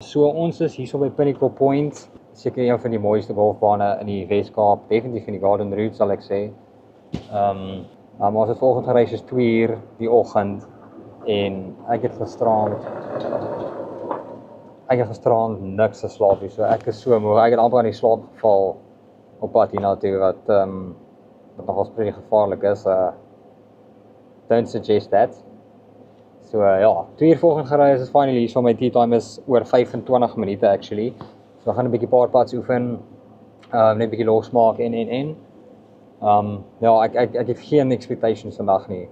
so ons is hierso by Pinnacle Point. Seker een van die mooiste golfbane in die Weskaap, definitief in die Garden Route sal ek sê. Ons het volgende gereis is 2 uur die oggend en ek het gisterand niks geslaap nie, so ek is so moe. Ek het amper aan die slaap geval op pad hiernatoe wat nogals pretty gevaarlik is. Don't suggest that. So ja, 2 uur volgende gereis is finally hier, so my tea time is oor 25 minute actually. So ek gaan 'n bietjie paar pads oefen, net 'n bietjie losmaak en. Ja, ek het geen expectations vandag nie.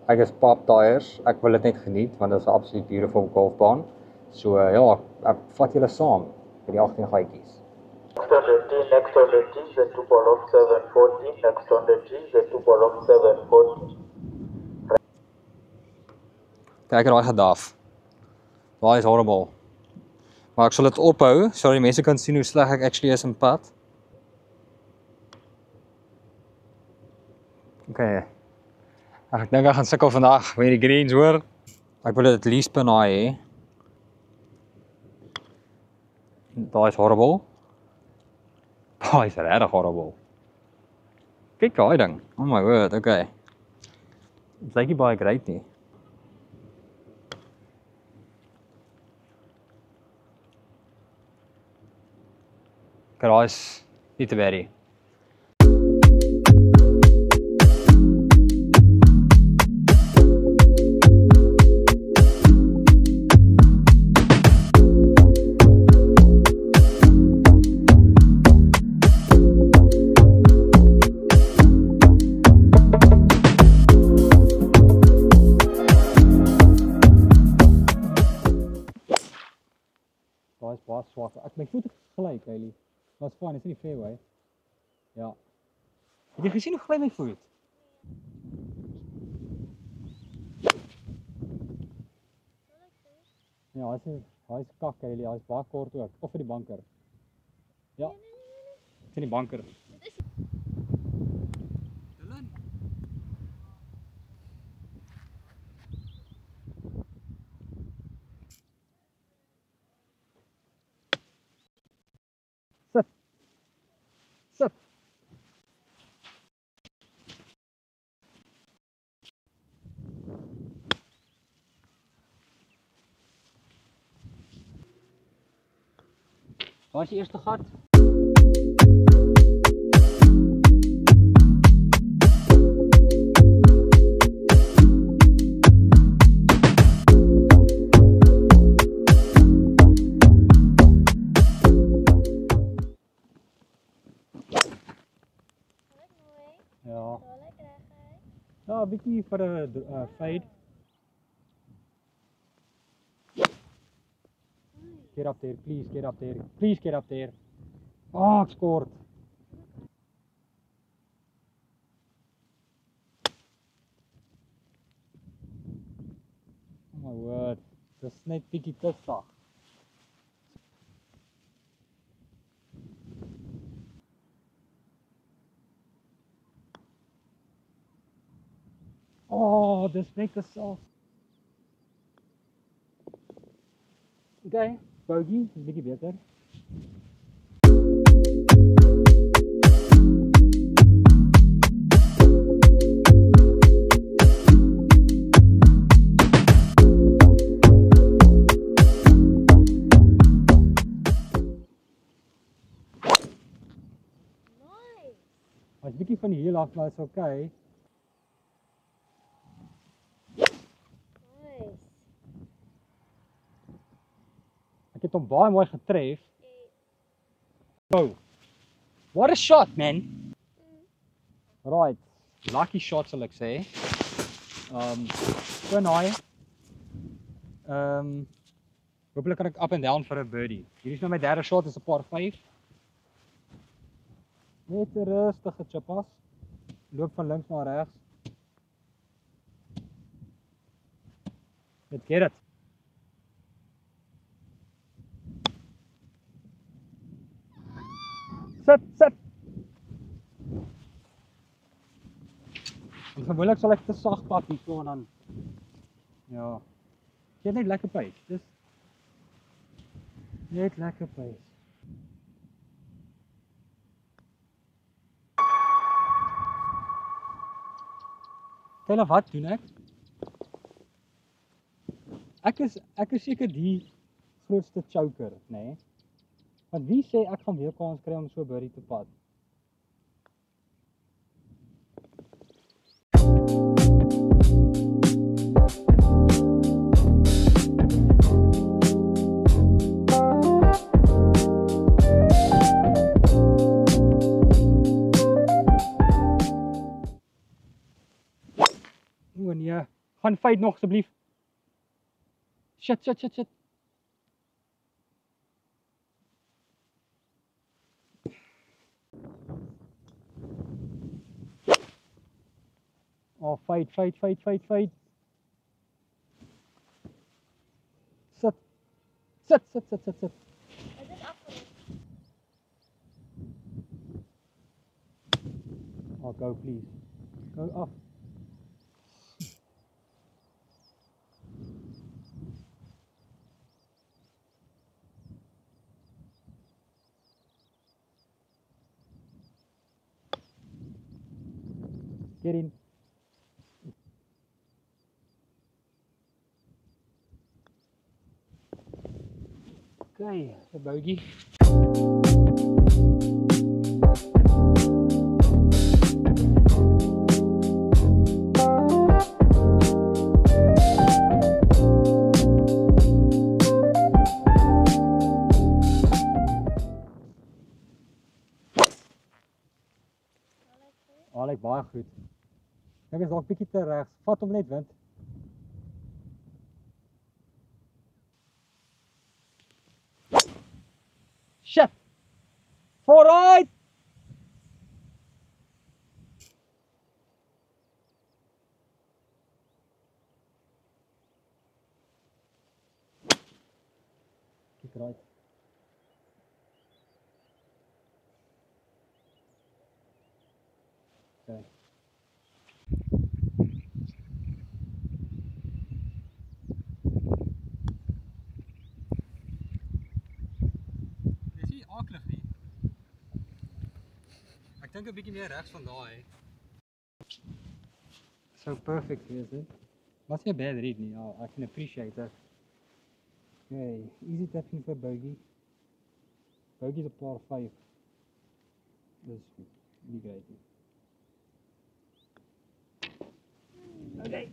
Ek is pop tires, ek wil dit net geniet want dit is 'n absolute beautiful golfbaan. So ja, ek vat julle saam by die 18 gaatjies. Next on the tee, the 2 ball of 740. Next on the tee, the 2 ball of 740. Kyk raai gedaf. Daai is horrible. Maar ek sal dit ophou, sodat die mense kan sien hoe sleg ek actually is in pad. Okay. Ek dink ek gaan sukkel vandag met die greens hoor. Ek wil dit at least benaai hê. Daai is horrible. Daai is regtig horrible. Kyk daai ding. Oh my word, okay. Dit lyk nie baie great nie. Daai is nie te baie. Daai is baie swak. My voet het gegly, Kylie. Dat is fine, is nie fairway. Ja. Het jy gesien hoe gly my voet? Ja, hy is kak, Kylie. Hy is baie kort ook. Of vir die banker. Ja. Dis in die banker. Dylan. Sit. Sit. Waar is die eerste gat? Ja. Ja, 'n bietjie vir 'n fade. Get up there, please get up there. Please get up there. Oh, ek skort. Oh my word. Dis net bietjie te sag. Oh, dis net te sag. Okay, bogey, 'n bietjie beter. As bietjie van die heel af, maar is okay. Ek het hom baie mooi getref. Oh. What a shot, man. Right. Lucky shot sal ek sê. So naai. Hopelijk kan ek up and down vir 'n birdie. Hierdie is nou my derde shot, is 'n par 5. Net 'n rustige chippas. Loop van links na regs. Let's get it. Sit. Gewoonlik sal ek te sag pad hierso en dan ja. Jy het net lekker pace. Dis Net lekker pace. Tel wat doen ek? Ek is seker die grootste choker, nê? Nee? Want wie sê ek gaan weer kans kry om so birdie te pad? O nee, gaan feit nog asseblief. Shit. Oh, feit. Sit. Is dit afgerond? Oh, go please. Go af. Get in. Okay, a bogey. Lyk baie goed. Dink is dalk bietjie te regs. Vat hom net wind. Shit. Vooruit. Kick right. Okay. Dis nie aklig nie. Ek dink 'n bietjie meer regs van daai. So perfect is it? Was nie 'n bad read nie. Ja, I can appreciate that. Okay, easy tapping for bogey. Bogey's a par 5. Dis nie great nie. Okay.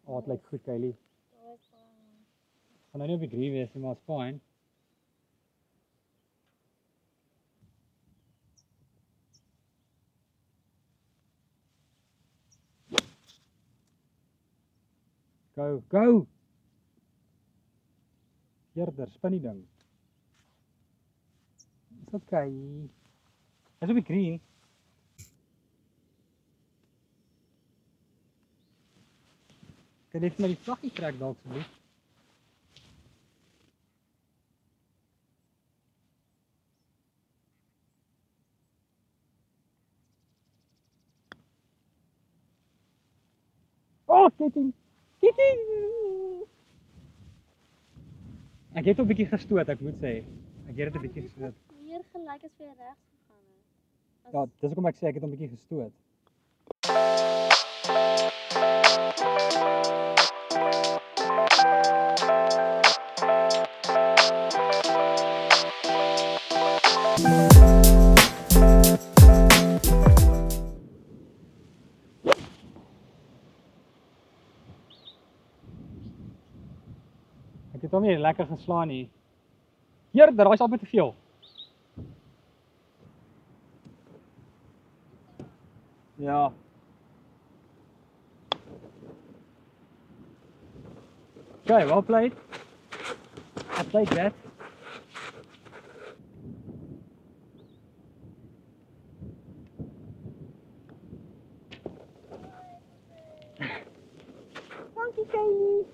Oh, het lyk goed, Kylie. Gaan nou nie op die green wees nie, maar it's fine. Go! Eerder, spin die ding. It's okay. Is op die green. Kan jy net maar die vlaggie trek dalk asseblief? Oh, kitty! Ek het 'n bietjie gestoot, ek moet sê. Ek het dit 'n bietjie gestoot. Meer gelyk as vir regs gegaan het. Ja, dis hoekom ek sê ek het hom 'n bietjie gestoot. Ek het hom nie lekker geslaan nie. Eerder, daai's al met te veel. Ja. Okay, well played. I played that. Dankie, Kylie.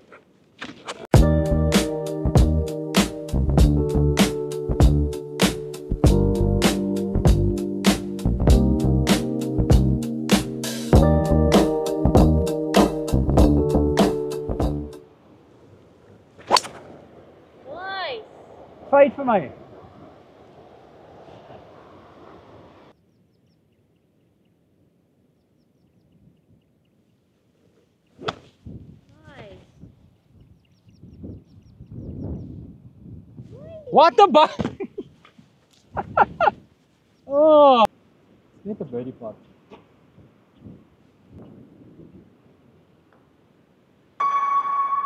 Nice. Feit vir my. Nice. What the buck? Oh. Net 'n birdie pad.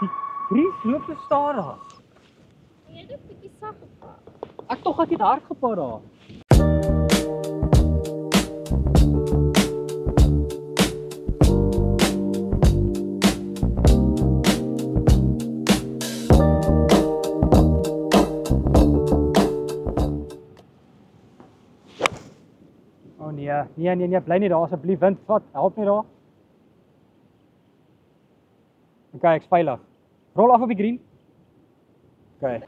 Die Vries loop so stadig. Jy het 'n bietjie sag gepak. Ek tog het dit hard gepad daar. Oh nee, bly net daar asseblief, wind vat, help my daar. Okay, ek's veilig. Rol af op die green. Okay.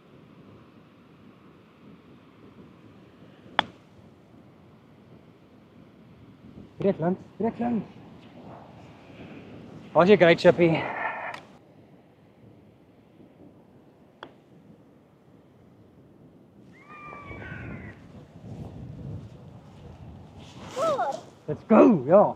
Breek links. Was jy great, Chippy? Cool. Let's go, ja.